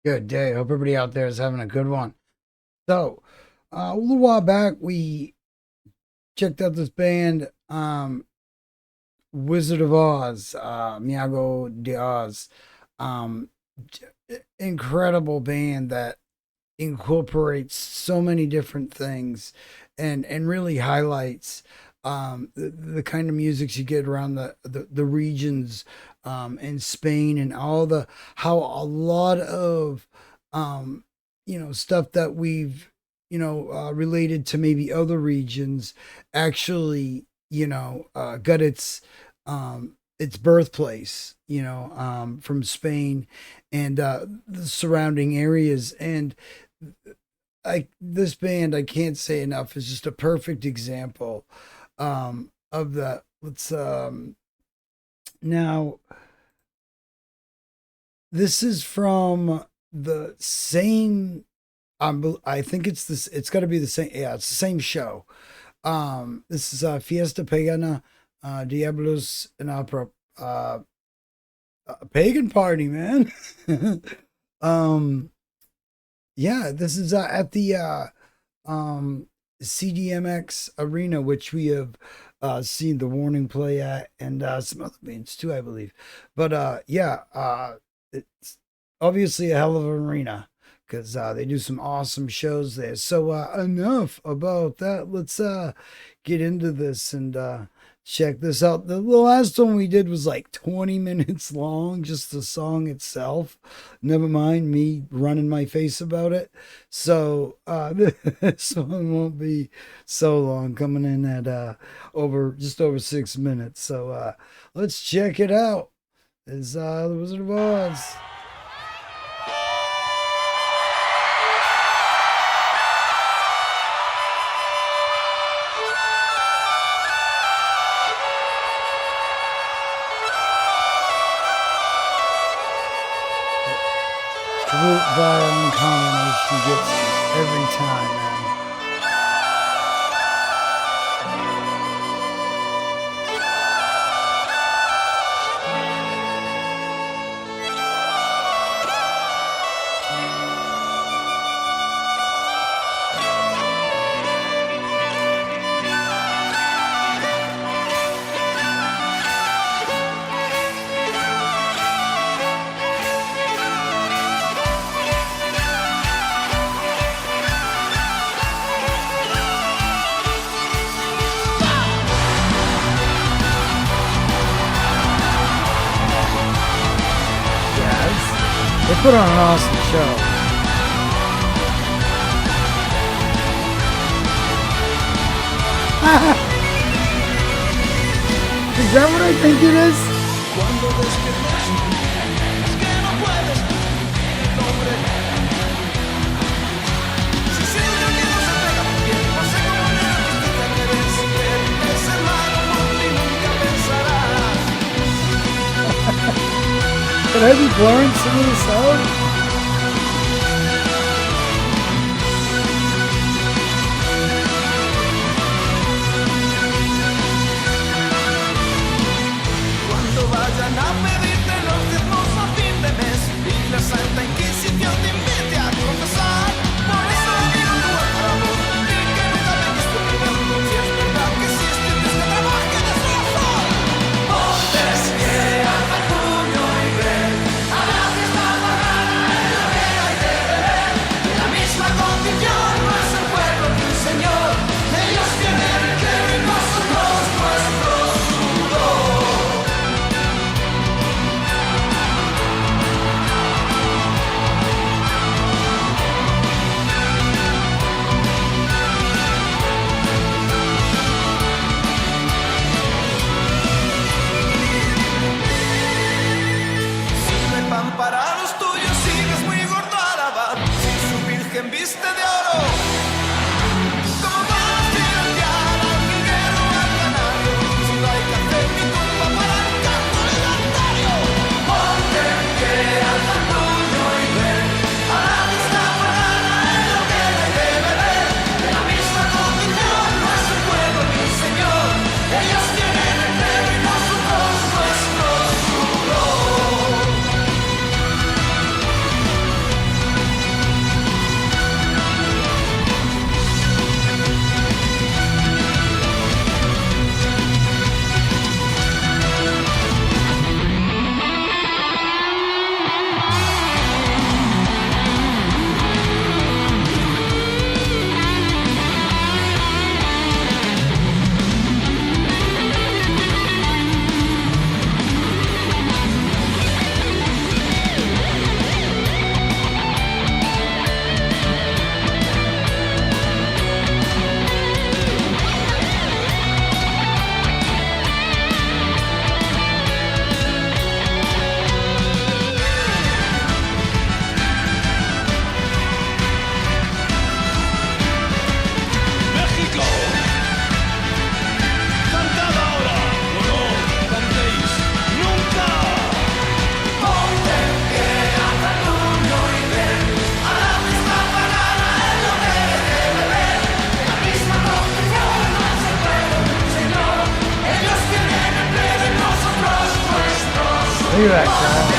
Good day. Hope everybody out there is having a good one. So, a little while back, we checked out this band, Wizard of Oz, Mägo de Oz. Um, Incredible band that incorporates so many different things and really highlights the kind of music you get around the regions in Spain and all the how a lot of stuff that we've related to maybe other regions actually got its birthplace from Spain and the surrounding areas. And this band, I can't say enough, is just a perfect example of that. Let's now this is from the same. I think it's this. It's got to be the same. Yeah, it's the same show. This is Fiesta Pagana Diabulus, an opera, a pagan party, man. um, yeah, this is at the CDMX arena, which we have seen the Warning play at, and some other bands too, I believe. But it's obviously a hell of an arena because they do some awesome shows there. So enough about that. Let's get into this and check this out. The last one we did was like 20 minutes long, just the song itself. Never mind me running my face about it. So this one won't be so long, coming in at just over 6 minutes. So let's check it out. It's the Wizard of Oz. Flute violin combination gets every time, man. They put on an awesome show. Is that what I think it is? Could I be blurring some of this out? Cuando vayan a pedirte los diezmos a fin de mes y la Santa Inquisición te invite a confesar, por eso digo tu amor y que nunca me diste pegando si es verdad que existe un Dios que trabaje desde el sol. Pontes que alza el puño y ven a la fiesta pagana en la vega y de beber. En la misma condición no es el pueblo ni un señor. Ellos tienen el clero y nosotros nuestro sudor. Pan para los tuyos, sigues muy gordo a lavar. Si su virgen viste de oro, ¿cómo van a financiar al jilguero o al canario? Si no hay café ni tumba para el canto legendario. Ponte que alza el puño y ven a la fiesta pagana en lo que hay de beber. En la misma condición no es el pueblo ni un señor. Ellos tienen el clero y nosotros nuestro sudor. do that, Carl.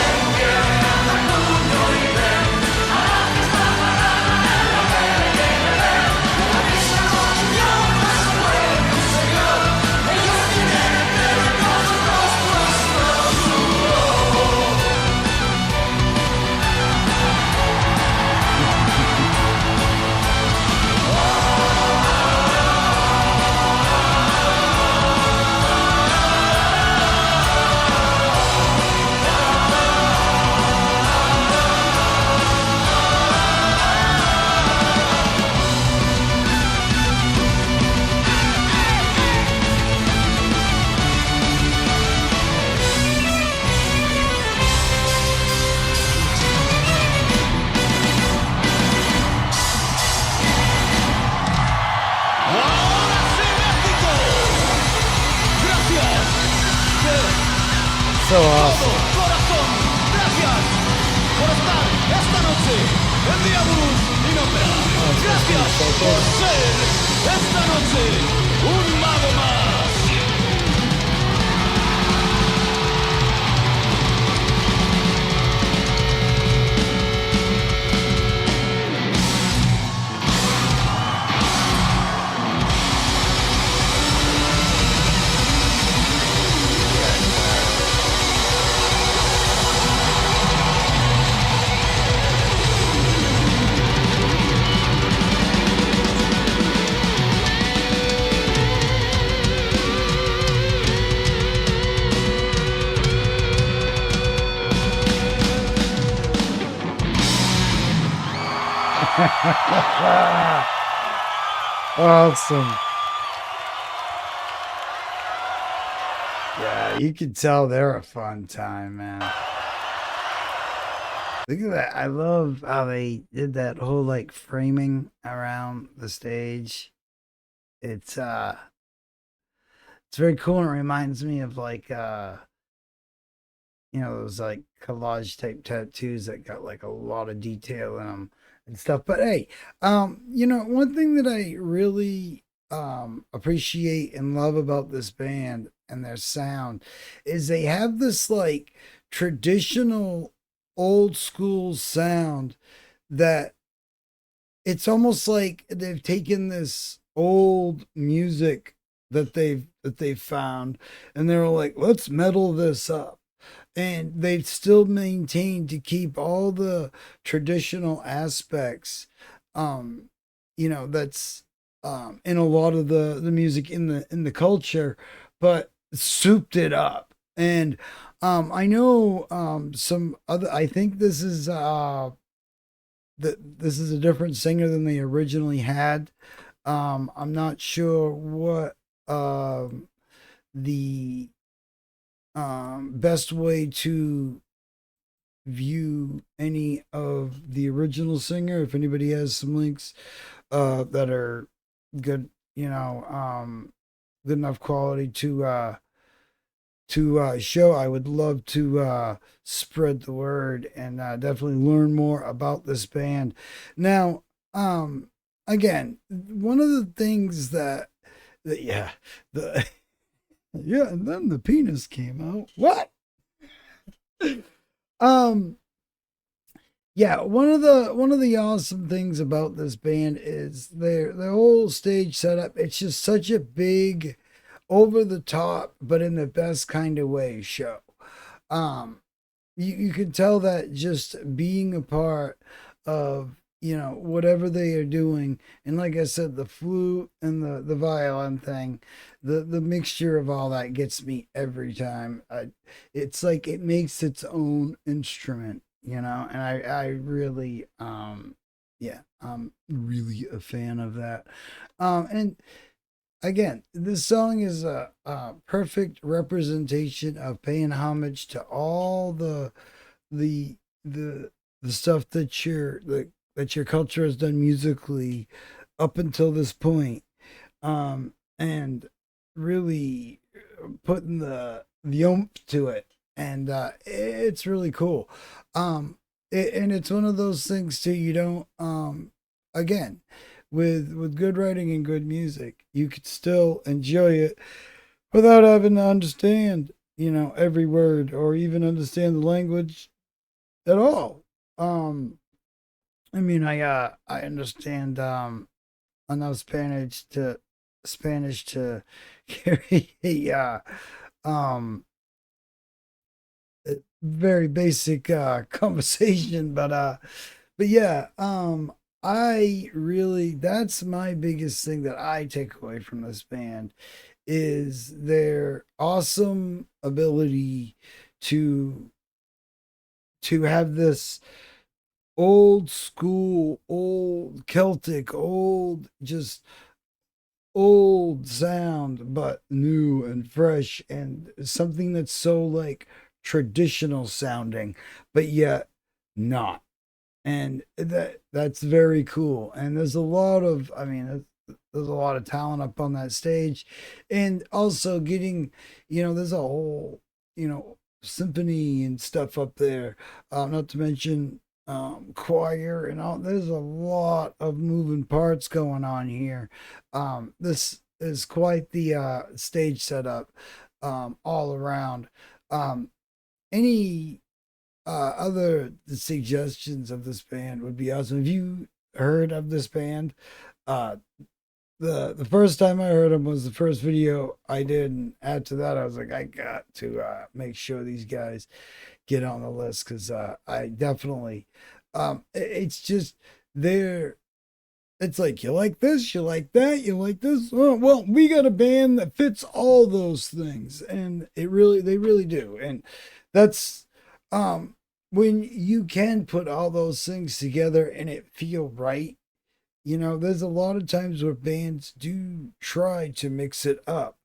So awesome. Corazón, gracias por estar esta noche en Diabulus in Opera. Gracias por ser esta noche un mago más. Awesome. Yeah, you can tell they're a fun time, man. Look at that. I love how they did that whole like framing around the stage. It's very cool and it reminds me of like those like collage type tattoos that got like a lot of detail in them and stuff. But hey, one thing that I really appreciate and love about this band and their sound is they have this like traditional old school sound that it's almost like they've taken this old music that they've found and they're like, let's metal this up. And they've still maintained to keep all the traditional aspects, that's in a lot of the music in the culture, but souped it up. And I know some other. I think this is this is a different singer than they originally had. I'm not sure what the best way to view any of the original singer. If anybody has some links that are good, good enough quality to show, I would love to spread the word and definitely learn more about this band. Now, again, one of the things that yeah, the yeah, and then the penis came out. What? Yeah, one of the awesome things about this band is their whole stage setup. It's just such a big, over the top, but in the best kind of way show. You can tell that just being a part of whatever they are doing, and like I said, the flute and the violin thing, the mixture of all that gets me every time. It's like it makes its own instrument, and I really yeah, I'm really a fan of that. And again, this song is a perfect representation of paying homage to all the the stuff that your culture has done musically up until this point, and really putting the oomph to it, and it's really cool. And it's one of those things too. You don't again, with good writing and good music, you could still enjoy it without having to understand every word or even understand the language at all. Um, I mean, I understand enough Spanish to carry a um very basic conversation, but yeah, I really that's my biggest thing that I take away from this band is their awesome ability to have this old school, old Celtic, old just old sound, but new and fresh and something that's so like traditional sounding, but yet not. And that's very cool. And there's a lot of, I mean, there's a lot of talent up on that stage, and also getting, there's a whole, symphony and stuff up there. Not to mention choir and all. There's a lot of moving parts going on here. This is quite the stage setup all around. Um, any other suggestions of this band would be awesome. Have you heard of this band? Uh, the first time I heard them was the first video I did, and after that, I was like, I got to make sure these guys get on the list because I definitely, it's just they're. It's like you like this, you like that, you like this. Oh, well, we got a band that fits all those things, and they really do, and that's um when you can put all those things together and it feel right. There's a lot of times where bands do try to mix it up,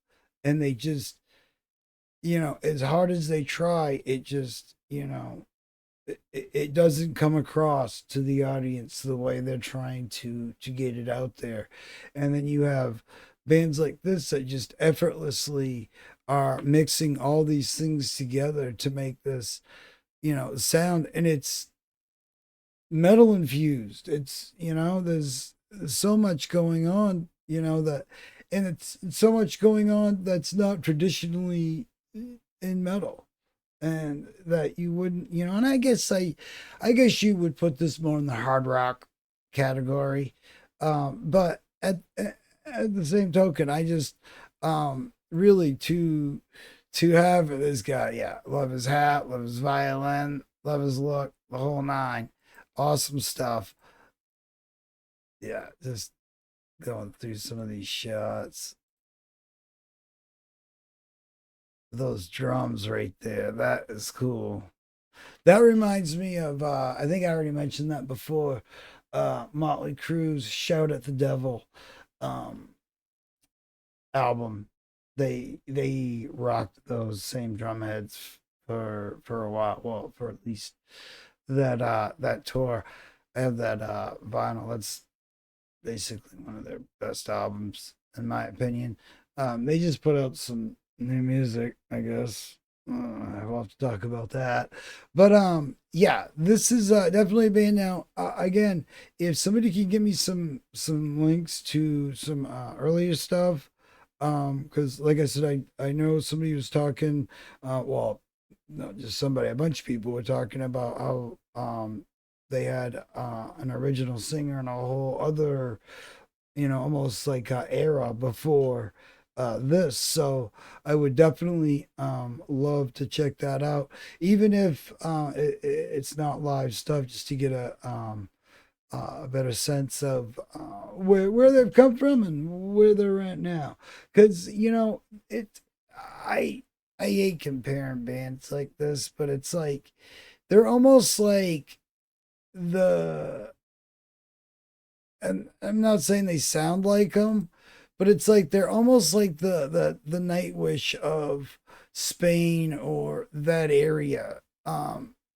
and they just, as hard as they try, it just, it doesn't come across to the audience the way they're trying to get it out there. And then you have bands like this that just effortlessly are mixing all these things together to make this, sound, and it's metal infused. It's, there's so much going on, that, and it's so much going on that's not traditionally in metal, and that you wouldn't, and I guess you would put this more in the hard rock category. But at the same token, I just really to have this guy, yeah, love his hat, love his violin, love his look, the whole nine. Awesome stuff. Yeah, just going through some of these shots. Those drums right there, that is cool. That reminds me of I think I already mentioned that before. Motley Crue's "Shout at the Devil" um, album. They rocked those same drum heads for a while. Well, for at least that tour. I have that vinyl. That's basically one of their best albums, in my opinion. They just put out some new music, I guess. I'll have to talk about that. But yeah, this is definitely a band now. Again, if somebody can give me some links to some earlier stuff, because like I said, I know somebody was talking, well, not just somebody, a bunch of people were talking about how they had an original singer and a whole other, almost like era before this. So I would definitely love to check that out, even if it's not live stuff, just to get a better sense of where they've come from and where they're at now. Because it, I I hate comparing bands like this, but it's like they're almost like the and I'm not saying they sound like them, but it's like they're almost like the Nightwish of Spain or that area,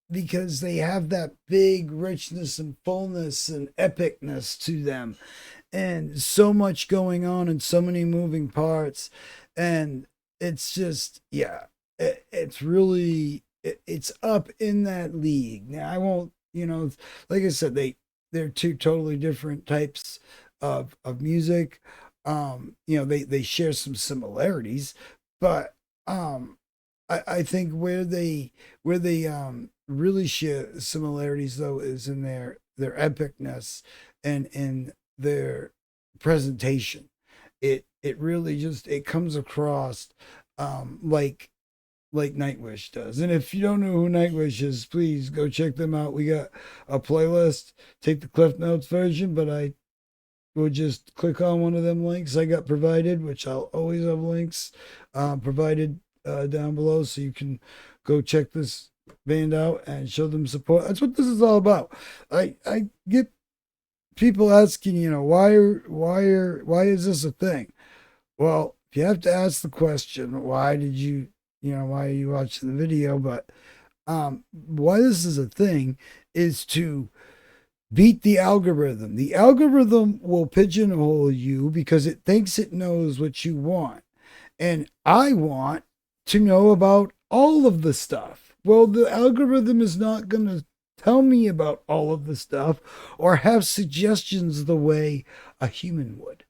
because they have that big richness and fullness and epicness to them, and so much going on and so many moving parts, and it's just yeah, it's really it's up in that league. Now I won't, like I said, they're two totally different types of music. They share some similarities, but I think where they really share similarities though is in their epicness and in their presentation. It really just it comes across like Nightwish does. And if you don't know who Nightwish is, please go check them out. We got a playlist. Take the Cliff Notes version, but I will just click on one of them links I got provided, which I'll always have links provided down below, so you can go check this band out and show them support. That's what this is all about. I get people asking, why is this a thing? Well, you have to ask the question, why are you watching the video? But why this is a thing is to beat the algorithm. The algorithm will pigeonhole you because it thinks it knows what you want. And I want to know about all of the stuff. Well, the algorithm is not going to tell me about all of the stuff or have suggestions the way a human would.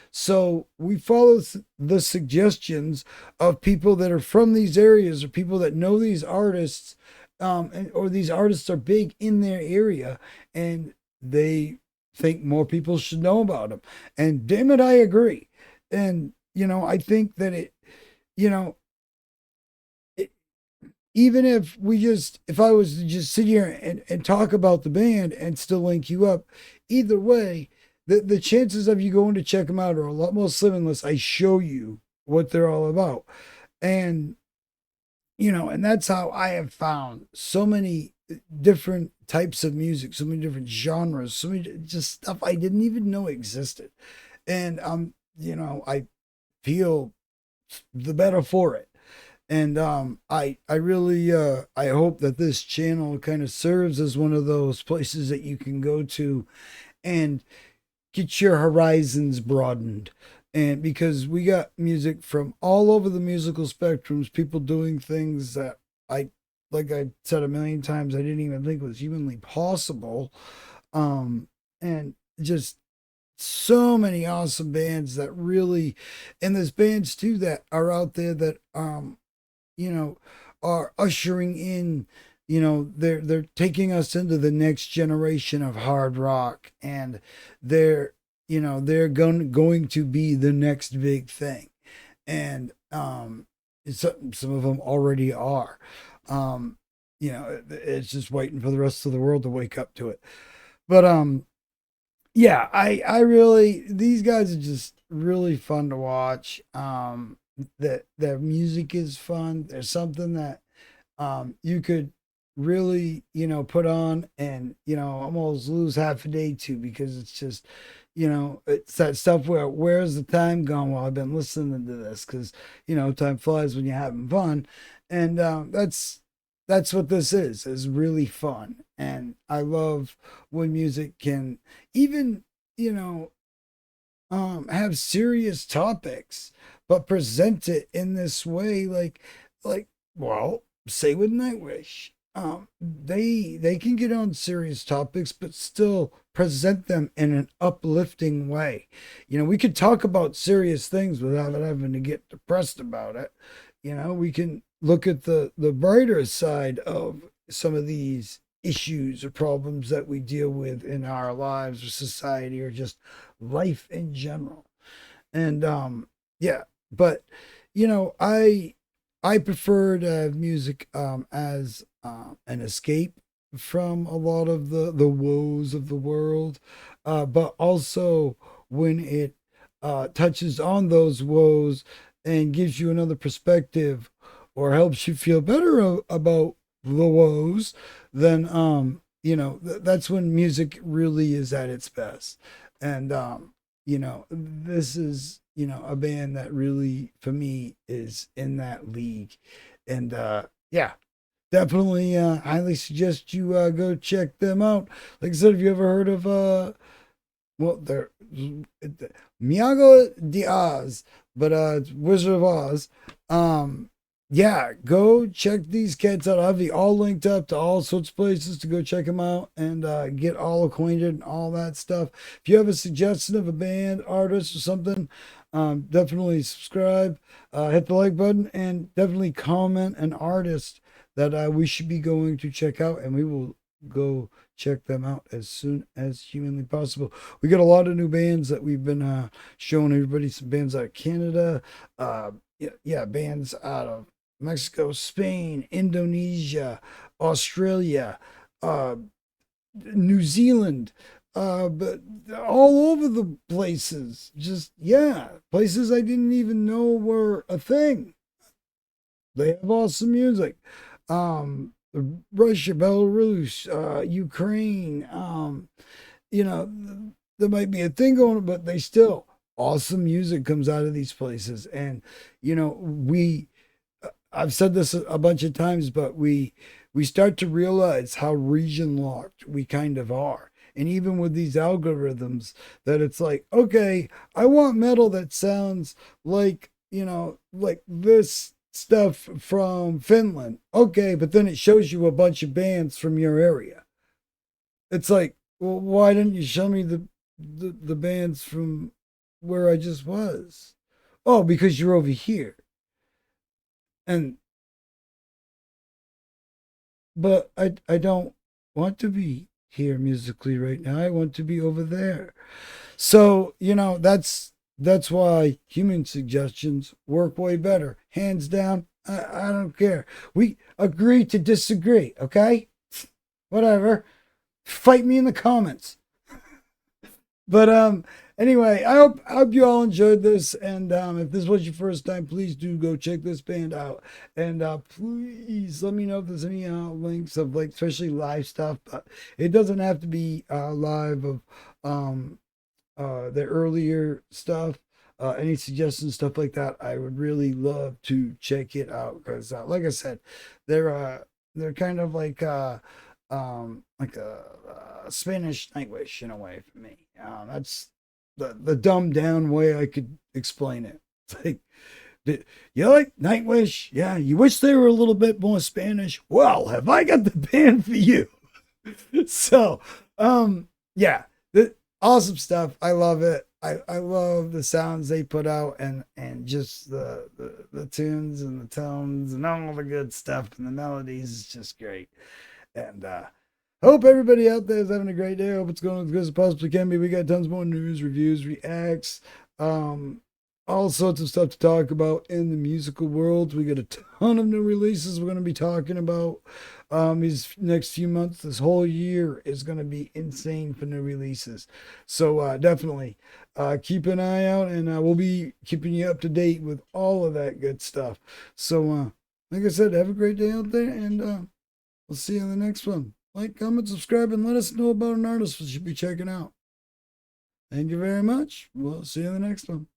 So we follow the suggestions of people that are from these areas or people that know these artists, or these artists are big in their area, and they think more people should know about them. And damn it, I agree. And I think that you know, even if I was to just sit here and talk about the band and still link you up, either way, the chances of you going to check them out are a lot more slim unless I show you what they're all about. And, and that's how I have found so many different types of music, so many different genres, so many just stuff I didn't even know existed. And, I feel the better for it. And I really I hope that this channel kind of serves as one of those places that you can go to and get your horizons broadened. And because we got music from all over the musical spectrums, people doing things that like I said a million times, I didn't even think was humanly possible. And just so many awesome bands that really, and there's bands too that are out there that are ushering in, they're taking us into the next generation of hard rock, and they're going to be the next big thing. And some of them already are. It's just waiting for the rest of the world to wake up to it. But yeah, I really, these guys are just really fun to watch. That their music is fun. There's something that you could really, put on and, almost lose half a day to, because it's just, it's that stuff where, where's the time gone while I've been listening to this? Because, time flies when you're having fun. And that's what this is really fun. And I love when music can even, have serious topics, but present it in this way, well, say with Nightwish, they can get on serious topics, but still present them in an uplifting way. We could talk about serious things without having to get depressed about it. We can look at the brighter side of some of these issues or problems that we deal with in our lives or society or just life in general. And yeah, but I prefer to have music as an escape from a lot of the woes of the world, but also when it touches on those woes and gives you another perspective or helps you feel better about the woes, then that's when music really is at its best. And this is a band that really for me is in that league. And yeah, definitely highly suggest you go check them out. Like I said, have you ever heard of they're Mägo de Oz, but it's Wizard of Oz. Yeah, go check these cats out. I'll have you all linked up to all sorts of places to go check them out and get all acquainted and all that stuff. If you have a suggestion of a band, artist, or something, Definitely subscribe, hit the like button, and definitely comment an artist that we should be going to check out, and we will go check them out as soon as humanly possible. We got a lot of new bands that we've been showing everybody. Some bands out of Canada, yeah, bands out of Mexico, Spain, Indonesia, Australia, uh, New Zealand, but all over the places. Just, yeah, places I didn't even know were a thing. They have awesome music. Um, Russia, Belarus, Ukraine, you know, there might be a thing going on, but they still, awesome music comes out of these places. And, I've said this a bunch of times, but we start to realize how region locked we kind of are. And even with these algorithms, that it's like, okay, I want metal that sounds like, like this stuff from Finland. Okay, but then it shows you a bunch of bands from your area. It's like, well, why didn't you show me the bands from where I just was? Oh, because you're over here. And but I don't want to be here musically right now. I want to be over there. So, that's why human suggestions work way better. Hands down, I don't care. We agree to disagree, okay? Whatever. Fight me in the comments. But anyway, I hope you all enjoyed this. And if this was your first time, please do go check this band out. And please let me know if there's any links of, like, especially live stuff. But it doesn't have to be live of the earlier stuff. Any suggestions, stuff like that, I would really love to check it out, because like I said, they're kind of like a Spanish Nightwish in a way for me. That's the dumbed down way I could explain it. It's like, you like Nightwish? Yeah, you wish they were a little bit more Spanish? Well, have I got the band for you? So, yeah, awesome stuff. I love it. I love the sounds they put out, and just the tunes and the tones and all the good stuff, and the melodies is just great. And hope everybody out there is having a great day. I hope it's going as good as it possibly can be. We got tons more news, reviews, reacts, all sorts of stuff to talk about in the musical world. We got a ton of new releases we're going to be talking about these next few months. This whole year is going to be insane for new releases. So definitely keep an eye out, and we'll be keeping you up to date with all of that good stuff. So like I said, have a great day out there, and we'll see you in the next one. Like, comment, subscribe, and let us know about an artist we should be checking out. Thank you very much. We'll see you in the next one.